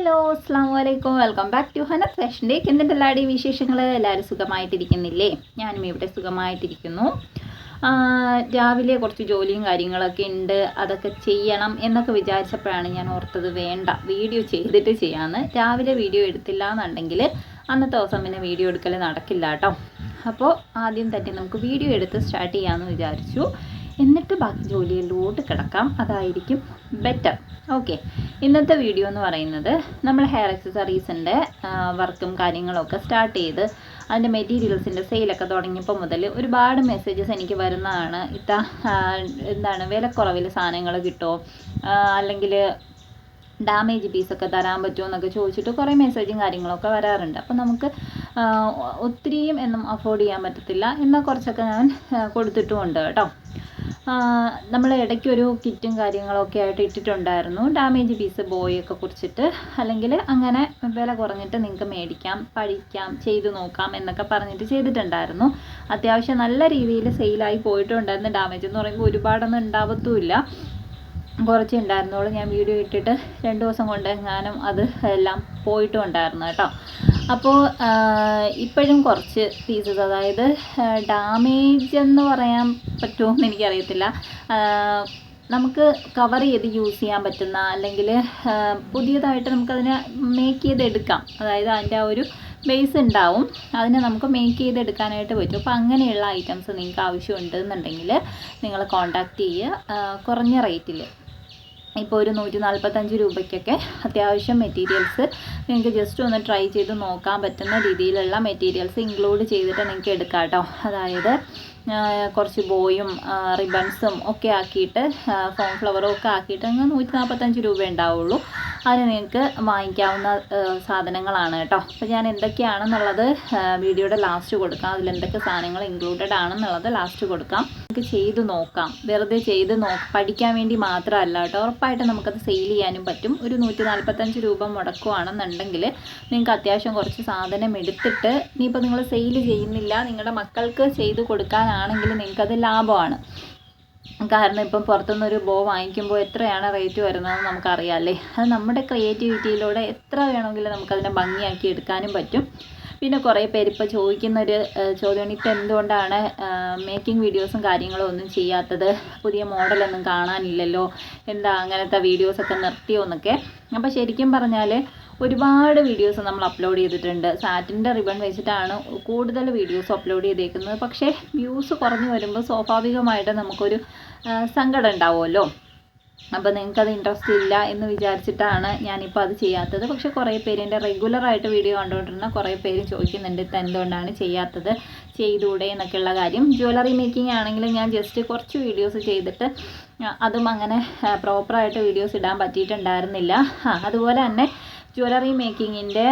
Hello അസ്സാമലൈക്കും, welcome back to Hana fashion ഡേക്ക്. എന്തിൻ്റെ എല്ലാവരുടെയും വിശേഷങ്ങൾ? എല്ലാവരും സുഖമായിട്ടിരിക്കുന്നില്ലേ? ഞാനും ഇവിടെ സുഖമായിട്ടിരിക്കുന്നു. രാവിലെ കുറച്ച് ജോലിയും കാര്യങ്ങളൊക്കെ ഉണ്ട്, അതൊക്കെ ചെയ്യണം എന്നൊക്കെ വിചാരിച്ചപ്പോഴാണ് ഞാൻ ഓർത്തത് വേണ്ട, വീഡിയോ ചെയ്തിട്ട് ചെയ്യാമെന്ന്. രാവിലെ വീഡിയോ എടുത്തില്ല എന്നുണ്ടെങ്കിൽ അന്നത്തെ ദിവസം പിന്നെ വീഡിയോ എടുക്കൽ നടക്കില്ല കേട്ടോ. അപ്പോൾ ആദ്യം തന്നെ നമുക്ക് വീഡിയോ എടുത്ത് സ്റ്റാർട്ട് ചെയ്യാമെന്ന് വിചാരിച്ചു. എന്നിട്ട് ബാക്കി ജോലിയിലോട്ട് കിടക്കാം, അതായിരിക്കും ബെറ്റർ. ഓക്കെ, ഇന്നത്തെ വീഡിയോ എന്ന് പറയുന്നത് നമ്മൾ ഹെയർ അക്സസറീസിൻ്റെ വർക്കും കാര്യങ്ങളൊക്കെ സ്റ്റാർട്ട് ചെയ്ത് അതിൻ്റെ മെറ്റീരിയൽസിൻ്റെ സെയിലൊക്കെ തുടങ്ങിയപ്പോൾ മുതൽ ഒരുപാട് മെസ്സേജസ് എനിക്ക് വരുന്നതാണ്. എന്താണ് വിലക്കുറവിൽ സാധനങ്ങൾ കിട്ടുമോ, അല്ലെങ്കിൽ ഡാമേജ് പീസൊക്കെ തരാൻ പറ്റുമോ എന്നൊക്കെ ചോദിച്ചിട്ട് കുറേ മെസ്സേജും കാര്യങ്ങളൊക്കെ വരാറുണ്ട്. അപ്പോൾ നമുക്ക് ഒത്തിരിയും എന്നും അഫോർഡ് ചെയ്യാൻ പറ്റത്തില്ല, എന്നാൽ കുറച്ചൊക്കെ ഞാൻ കൊടുത്തിട്ടുമുണ്ട് കേട്ടോ. നമ്മൾ ഇടയ്ക്കൊരു കിറ്റും കാര്യങ്ങളൊക്കെ ആയിട്ട് ഇട്ടിട്ടുണ്ടായിരുന്നു, ഡാമേജ് പീസ് ബോയൊക്കെ കുറിച്ചിട്ട്, അല്ലെങ്കിൽ അങ്ങനെ വില കുറഞ്ഞിട്ട് നിങ്ങൾക്ക് മേടിക്കാം, പഠിക്കാം, ചെയ്തു നോക്കാം എന്നൊക്കെ പറഞ്ഞിട്ട് ചെയ്തിട്ടുണ്ടായിരുന്നു. അത്യാവശ്യം നല്ല രീതിയിൽ സെയിലായി പോയിട്ടുണ്ടായിരുന്നു. ഡാമേജ് എന്ന് പറയുമ്പോൾ ഒരുപാടൊന്നും ഉണ്ടാവത്തുമില്ല, കുറച്ചേ ഉണ്ടായിരുന്നുള്ളൂ. ഞാൻ വീഡിയോ ഇട്ടിട്ട് 2 ദിവസം കൊണ്ട് എങ്ങാനും അത് എല്ലാം പോയിട്ടും ഉണ്ടായിരുന്നു കേട്ടോ. അപ്പോൾ ഇപ്പോഴും കുറച്ച് പീസസ്, അതായത് ഡാമേജ് എന്ന് പറയാൻ പറ്റുമോ എന്ന് എനിക്കറിയത്തില്ല, നമുക്ക് കവർ ചെയ്ത് യൂസ് ചെയ്യാൻ പറ്റുന്ന, അല്ലെങ്കിൽ പുതിയതായിട്ട് നമുക്കതിനെ മേക്ക് ചെയ്തെടുക്കാം, അതായത് അതിൻ്റെ ആ ഒരു ബേസ് ഉണ്ടാവും, അതിനെ നമുക്ക് മേക്ക് ചെയ്തെടുക്കാനായിട്ട് പറ്റും. അപ്പോൾ അങ്ങനെയുള്ള ഐറ്റംസ് നിങ്ങൾക്ക് ആവശ്യമുണ്ട് എന്നുണ്ടെങ്കിൽ നിങ്ങൾ കോൺടാക്റ്റ് ചെയ്യുക. കുറഞ്ഞ റേറ്റിൽ, ഇപ്പോൾ ഒരു 145 രൂപയ്ക്കൊക്കെ അത്യാവശ്യം മെറ്റീരിയൽസ് നിങ്ങൾക്ക് ജസ്റ്റ് ഒന്ന് ട്രൈ ചെയ്ത് നോക്കാൻ പറ്റുന്ന രീതിയിലുള്ള മെറ്റീരിയൽസ് ഇൻക്ലൂഡ് ചെയ്തിട്ട് നിങ്ങൾക്ക് എടുക്കാം കേട്ടോ. അതായത് കുറച്ച് ബോയും റിബൺസും ഒക്കെ ആക്കിയിട്ട്, ഫോം ഫ്ലവറും ഒക്കെ ആക്കിയിട്ട് അങ്ങ് 145 രൂപ ഉണ്ടാവുള്ളൂ. അതിന് നിങ്ങൾക്ക് വാങ്ങിക്കാവുന്ന സാധനങ്ങളാണ് കേട്ടോ. അപ്പോൾ ഞാൻ എന്തൊക്കെയാണെന്നുള്ളത് വീഡിയോയുടെ ലാസ്റ്റ് കൊടുക്കാം, അതിലെന്തൊക്കെ സാധനങ്ങൾ ഇൻക്ലൂഡഡ് ആണെന്നുള്ളത് ലാസ്റ്റ് കൊടുക്കാം. നമുക്ക് ചെയ്ത് നോക്കാം, വെറുതെ ചെയ്ത് പഠിക്കാൻ വേണ്ടി മാത്രമല്ല കേട്ടോ, ഉറപ്പായിട്ട് നമുക്കത് സെയിൽ ചെയ്യാനും പറ്റും. ഒരു 145 രൂപ മുടക്കുവാണെന്നുണ്ടെങ്കിൽ നിങ്ങൾക്ക് അത്യാവശ്യം കുറച്ച് സാധനം എടുത്തിട്ട്, ഇനിയിപ്പോൾ നിങ്ങൾ സെയിൽ ചെയ്യുന്നില്ല, നിങ്ങളുടെ മക്കൾക്ക് ചെയ്ത് കൊടുക്കാനാണെങ്കിൽ നിങ്ങൾക്കത് ലാഭമാണ്. കാരണം ഇപ്പം പുറത്തുനിന്നൊരു ബോ വാങ്ങിക്കുമ്പോൾ എത്രയാണ് റേറ്റ് വരുന്നതെന്ന് നമുക്കറിയാമല്ലേ. അത് നമ്മുടെ ക്രിയേറ്റിവിറ്റിയിലൂടെ എത്ര വേണമെങ്കിലും നമുക്കതിനെ ഭംഗിയാക്കി എടുക്കാനും പറ്റും. പിന്നെ കുറേ പേര് ഇപ്പോൾ ചോദിക്കുന്നൊരു ചോദ്യമാണ്, ഇപ്പോൾ എന്തുകൊണ്ടാണ് മേക്കിംഗ് വീഡിയോസും കാര്യങ്ങളും ഒന്നും ചെയ്യാത്തത്, പുതിയ മോഡലൊന്നും കാണാനില്ലല്ലോ, എന്താ അങ്ങനത്തെ വീഡിയോസൊക്കെ നിർത്തിയോ എന്നൊക്കെ. അപ്പോൾ ശരിക്കും പറഞ്ഞാൽ ഒരുപാട് വീഡിയോസ് നമ്മൾ അപ്ലോഡ് ചെയ്തിട്ടുണ്ട്. സാറ്റിൻ്റെ റിബൺ വെച്ചിട്ടാണ് കൂടുതൽ വീഡിയോസ് അപ്ലോഡ് ചെയ്തേക്കുന്നത്. പക്ഷേ വ്യൂസ് കുറഞ്ഞു വരുമ്പോൾ സ്വാഭാവികമായിട്ട് നമുക്കൊരു സങ്കടം ഉണ്ടാവുമല്ലോ. അപ്പോൾ നിങ്ങൾക്കത് ഇൻട്രസ്റ്റ് ഇല്ല എന്ന് വിചാരിച്ചിട്ടാണ് ഞാനിപ്പോൾ അത് ചെയ്യാത്തത്. പക്ഷേ കുറേ പേര്, എൻ്റെ റെഗുലറായിട്ട് വീഡിയോ കണ്ടുകൊണ്ടിരുന്ന കുറേ പേര് ചോദിക്കുന്നുണ്ട്, ഇത് എന്തുകൊണ്ടാണ് ചെയ്യാത്തത്, ചെയ്തുകൂടെ എന്നൊക്കെയുള്ള കാര്യം. ജ്വല്ലറി മേക്കിംഗ് ആണെങ്കിൽ ഞാൻ ജസ്റ്റ് കുറച്ച് വീഡിയോസ് ചെയ്തിട്ട് അതും അങ്ങനെ പ്രോപ്പറായിട്ട് വീഡിയോസ് ഇടാൻ പറ്റിയിട്ടുണ്ടായിരുന്നില്ല. അതുപോലെ തന്നെ ജ്വല്ലറി മേക്കിങ്ങിൻ്റെ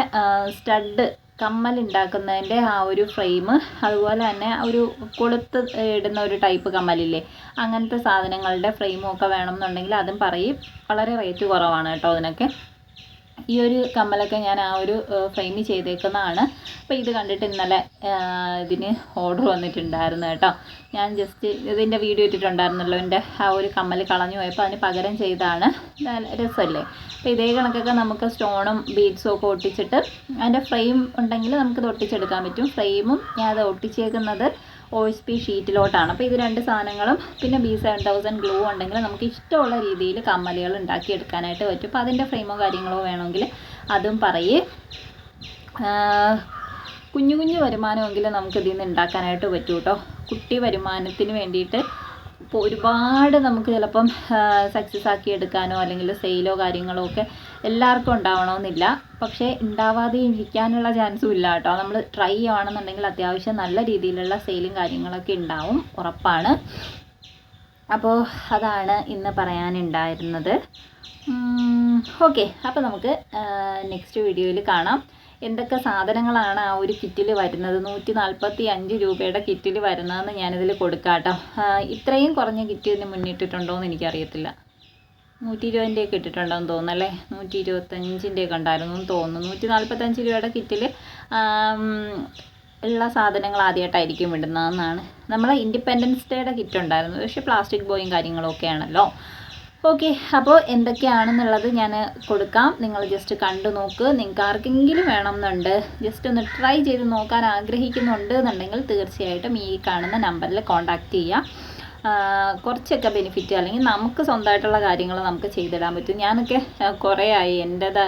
സ്റ്റഡ് കമ്മൽ ഉണ്ടാക്കുന്നതിൻ്റെ ആ ഒരു ഫ്രെയിം, അതുപോലെ തന്നെ ഒരു കൊളുത്ത് ഇടുന്ന ഒരു ടൈപ്പ് കമ്മലില്ലേ, അങ്ങനത്തെ സാധനങ്ങളുടെ ഫ്രെയിമും ഒക്കെ വേണമെന്നുണ്ടെങ്കിൽ അതും പറയും. വളരെ റേറ്റ് കുറവാണ് കേട്ടോ അതിനൊക്കെ. ഈ ഒരു കമ്മലൊക്കെ ഞാൻ ആ ഒരു ഫ്രെയിം ചെയ്തേക്കുന്നതാണ്. അപ്പോൾ ഇത് കണ്ടിട്ട് ഇന്നലെ ഇതിന് ഓർഡർ വന്നിട്ടുണ്ടായിരുന്നു കേട്ടോ. ഞാൻ ജസ്റ്റ് ഇതിൻ്റെ വീഡിയോ ഇട്ടിട്ടുണ്ടായിരുന്നല്ലോ, എൻ്റെ ആ ഒരു കമ്മൽ കളഞ്ഞു പോയപ്പോൾ അതിന് പകരം ചെയ്താണ്. രസമല്ലേ. അപ്പോൾ ഇതേ കണക്കൊക്കെ നമുക്ക് സ്റ്റോണും ബീഡ്സും ഒക്കെ ഒട്ടിച്ചിട്ട്, അതിൻ്റെ ഫ്രെയിം ഉണ്ടെങ്കിൽ നമുക്കിത് ഒട്ടിച്ചെടുക്കാൻ പറ്റും. ഫ്രെയിമും ഞാൻ അത് ഒട്ടിച്ചേക്കുന്നത് OSP ഷീറ്റിലോട്ടാണ്. അപ്പോൾ ഇത് 2 സാധനങ്ങളും പിന്നെ B7000 ഗ്ലൂ ഉണ്ടെങ്കിൽ നമുക്ക് ഇഷ്ടമുള്ള രീതിയിൽ കമ്മലുകൾ ഉണ്ടാക്കിയെടുക്കാനായിട്ട് പറ്റും. അപ്പോൾ അതിൻ്റെ ഫ്രെയിമോ കാര്യങ്ങളോ വേണമെങ്കിൽ അതും പറയേ. കുഞ്ഞു കുഞ്ഞു വരുമാനമെങ്കിലും നമുക്ക് ഇതിൽ നിന്ന് ഉണ്ടാക്കാനായിട്ട് പറ്റും കേട്ടോ. കുട്ടി വരുമാനത്തിന് വേണ്ടിയിട്ട് ഇപ്പോൾ ഒരുപാട് നമുക്ക് ചിലപ്പം സക്സസ് ആക്കി എടുക്കാനോ അല്ലെങ്കിൽ സെയിലോ കാര്യങ്ങളോ ഒക്കെ എല്ലാവർക്കും ഉണ്ടാവണമെന്നില്ല. പക്ഷേ ഉണ്ടാവാതെ ഇരിക്കാനുള്ള ചാൻസും ഇല്ല കേട്ടോ. നമ്മൾ ട്രൈ ചെയ്യുകയാണെന്നുണ്ടെങ്കിൽ അത്യാവശ്യം നല്ല രീതിയിലുള്ള സെയിലും കാര്യങ്ങളൊക്കെ ഉണ്ടാവും, ഉറപ്പാണ്. അപ്പോൾ അതാണ് ഇന്ന് പറയാനുണ്ടായിരുന്നത്. ഓക്കെ, അപ്പോൾ നമുക്ക് നെക്സ്റ്റ് വീഡിയോയിൽ കാണാം. എന്തൊക്കെ സാധനങ്ങളാണ് ആ ഒരു കിറ്റിൽ വരുന്നത്, 145 രൂപയുടെ കിറ്റിൽ വരുന്നതെന്ന് ഞാനിതിൽ കൊടുക്കാം കേട്ടോ. ഇത്രയും കുറഞ്ഞ കിറ്റിന് മുന്നിട്ടിട്ടുണ്ടോ എന്ന് എനിക്കറിയത്തില്ല. 120ൻ്റെയൊക്കെ ഇട്ടിട്ടുണ്ടോയെന്ന് തോന്നുന്നല്ലേ, 125ൻ്റെയൊക്കെ ഉണ്ടായിരുന്നു എന്ന് തോന്നുന്നു. 145 രൂപയുടെ കിറ്റിൽ ഉള്ള സാധനങ്ങൾ ആദ്യമായിട്ടായിരിക്കും ഇടുന്നതെന്നാണ്. നമ്മളെ ഇൻഡിപെൻഡൻസ് ഡേയുടെ കിറ്റ് ഉണ്ടായിരുന്നു, പക്ഷേ പ്ലാസ്റ്റിക് ബോയും കാര്യങ്ങളൊക്കെ ആണല്ലോ. ഓക്കെ, അപ്പോൾ എന്തൊക്കെയാണെന്നുള്ളത് ഞാൻ കൊടുക്കാം. നിങ്ങൾ ജസ്റ്റ് കണ്ടു നോക്ക്. നിങ്ങൾക്ക് ആർക്കെങ്കിലും വേണമെന്നുണ്ട്, ജസ്റ്റ് ഒന്ന് ട്രൈ ചെയ്ത് നോക്കാൻ ആഗ്രഹിക്കുന്നുണ്ട് എന്നുണ്ടെങ്കിൽ തീർച്ചയായിട്ടും ഈ കാണുന്ന നമ്പറിൽ കോൺടാക്റ്റ് ചെയ്യാം. കുറച്ചൊക്കെ ബെനിഫിറ്റ്, അല്ലെങ്കിൽ നമുക്ക് സ്വന്തമായിട്ടുള്ള കാര്യങ്ങൾ നമുക്ക് ചെയ്തിടാൻ പറ്റും. ഞാനൊക്കെ കുറേ ആയി എൻ്റേത്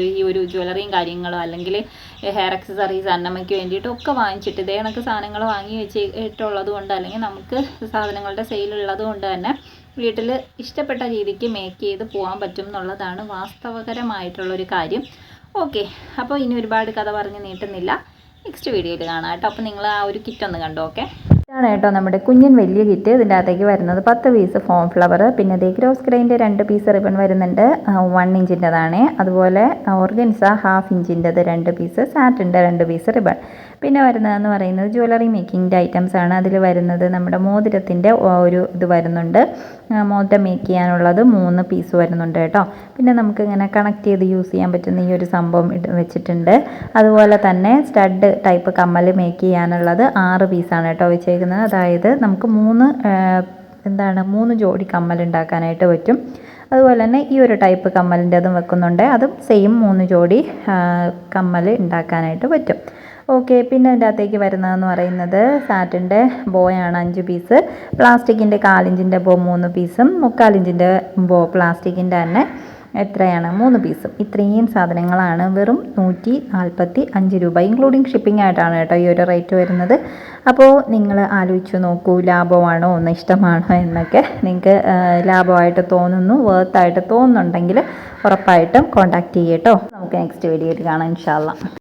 ഈ ഒരു ജ്വല്ലറിയും കാര്യങ്ങളും അല്ലെങ്കിൽ ഹെയർ അക്സസറീസ് അന്നമ്മയ്ക്ക് വേണ്ടിയിട്ടൊക്കെ വാങ്ങിച്ചിട്ട് ഇതേ കണക്ക് സാധനങ്ങൾ വാങ്ങി വെച്ചിട്ടുള്ളത് കൊണ്ട്, അല്ലെങ്കിൽ നമുക്ക് സാധനങ്ങളുടെ സെയിലുള്ളത് കൊണ്ട് തന്നെ വീട്ടിൽ ഇഷ്ടപ്പെട്ട രീതിക്ക് മേക്ക് ചെയ്ത് പോകാൻ പറ്റും എന്നുള്ളതാണ് വാസ്തവകരമായിട്ടുള്ളൊരു കാര്യം. ഓക്കെ, അപ്പോൾ ഇനി ഒരുപാട് കഥ പറഞ്ഞ് നീട്ടുന്നില്ല. നെക്സ്റ്റ് വീഡിയോയിൽ കാണാം കേട്ടോ. അപ്പോൾ നിങ്ങൾ ആ ഒരു കിറ്റ് ഒന്ന് കണ്ടോ. ഓക്കെ, ഇതാണ് കേട്ടോ നമ്മുടെ കുഞ്ഞൻ വലിയ കിറ്റ്. ഇതിൻ്റെ അകത്തേക്ക് വരുന്നത് 10 പീസ് ഫോം ഫ്ലവർ, പിന്നെ ദേ ഗ്രോസ് ഗ്രൈൻ്റെ 2 പീസ് റിബൺ വരുന്നുണ്ട്, 1 ഇഞ്ചിൻ്റെതാണ്. അതുപോലെ ഓർഗൻസ 1/2 ഇഞ്ചിൻ്റെത് 2 പീസ്, സാറ്റിൻ്റെ 2 പീസ് റിബൺ. പിന്നെ വരുന്നതെന്ന് പറയുന്നത് ജ്വല്ലറി മേക്കിങ്ങിൻ്റെ ഐറ്റംസ് ആണ്. അതിൽ വരുന്നത് നമ്മുടെ മോതിരത്തിൻ്റെ ഒരു ഇത് വരുന്നുണ്ട്, മോതിരം മേക്ക് ചെയ്യാനുള്ളത് 3 പീസ് വരുന്നുണ്ട് കേട്ടോ. പിന്നെ നമുക്ക് ഇങ്ങനെ കണക്ട് ചെയ്ത് യൂസ് ചെയ്യാൻ പറ്റുന്ന ഈ ഒരു സംഭവം വെച്ചിട്ടുണ്ട്. അതുപോലെ തന്നെ സ്റ്റഡ് ടൈപ്പ് കമ്മൽ മേക്ക് ചെയ്യാനുള്ളത് 6 പീസാണ് കേട്ടോ വെച്ചേക്കുന്നത്. അതായത് നമുക്ക് 3 ജോഡി കമ്മൽ ഉണ്ടാക്കാനായിട്ട് പറ്റും. അതുപോലെ തന്നെ ഈ ഒരു ടൈപ്പ് കമ്മലിൻ്റെ അതും വെക്കുന്നുണ്ട്, അതും സെയിം 3 ജോഡി കമ്മൽ ഉണ്ടാക്കാനായിട്ട് പറ്റും. ഓക്കെ, പിന്നെ അതിൻ്റെ അകത്തേക്ക് വരുന്നതെന്ന് പറയുന്നത് സാറ്റിൻ്റെ ബോയാണ് 5 പീസ്, പ്ലാസ്റ്റിക്കിൻ്റെ 1/4 ഇഞ്ചിൻ്റെ ബോ 3 പീസും, 3/4 ഇഞ്ചിൻ്റെ ബോ പ്ലാസ്റ്റിക്കിൻ്റെ തന്നെ എത്രയാണ് 3 പീസും. ഇത്രയും സാധനങ്ങളാണ് വെറും 145 രൂപ, ഇൻക്ലൂഡിങ് ഷിപ്പിംഗ് ആയിട്ടാണ് കേട്ടോ ഈ ഒരു റേറ്റ് വരുന്നത്. അപ്പോൾ നിങ്ങൾ ആലോചിച്ച് നോക്കൂ, ലാഭമാണോ, ഒന്ന് ഇഷ്ടമാണോ എന്നൊക്കെ. നിങ്ങൾക്ക് ലാഭമായിട്ട് തോന്നുന്നു, വർത്തായിട്ട് തോന്നുന്നുണ്ടെങ്കിൽ ഉറപ്പായിട്ടും കോൺടാക്റ്റ് ചെയ്യട്ടോ. നമുക്ക് നെക്സ്റ്റ് വീഡിയോയിൽ കാണാം ഇൻഷാ അല്ലാ.